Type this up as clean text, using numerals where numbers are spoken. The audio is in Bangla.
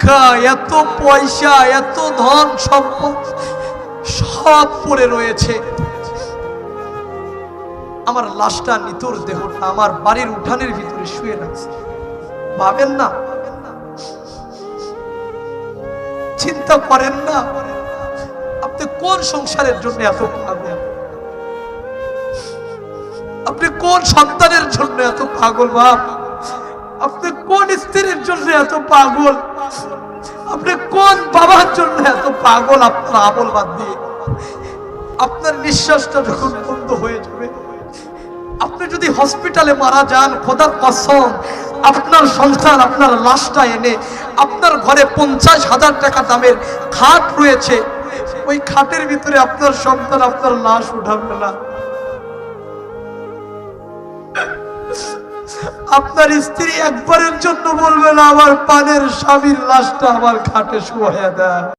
টাকা, এত পয়সা, এত ধন সম্পদ সব পড়ে রয়েছে, আমার লাশটা, নিতর দেহটা আমার বাড়ির উঠানের ভিতরে শুয়ে রাখছে। ভাবেন না, চিন্তা করেন না, আপনি কোন সংসারের জন্য এত পাগল? আপনি কোন সন্তানের জন্য এত পাগল? বাপ, আপনি কোন স্ত্রীর জন্য এত পাগল? আপনি কোন বাবার জন্য এত পাগল? আপনার আমল বাদ দিয়ে আপনার নিঃশ্বাসটা যখন বন্ধ হয়ে যাবে, আপনি যদি হসপিটালে মারা যান, খোদার কসম, আপনার সন্তান আপনার লাশটা এনে আপনার ঘরে 50,000 টাকা দামের খাট রয়েছে, ওই খাটের ভিতরে আপনার সন্তান আপনার লাশ উঠাবে না। আপনার স্ত্রী একবারের জন্য বলবে না আমার পানের স্বামীর লাশটা আমার খাটে শুয়াইয়া দেয়।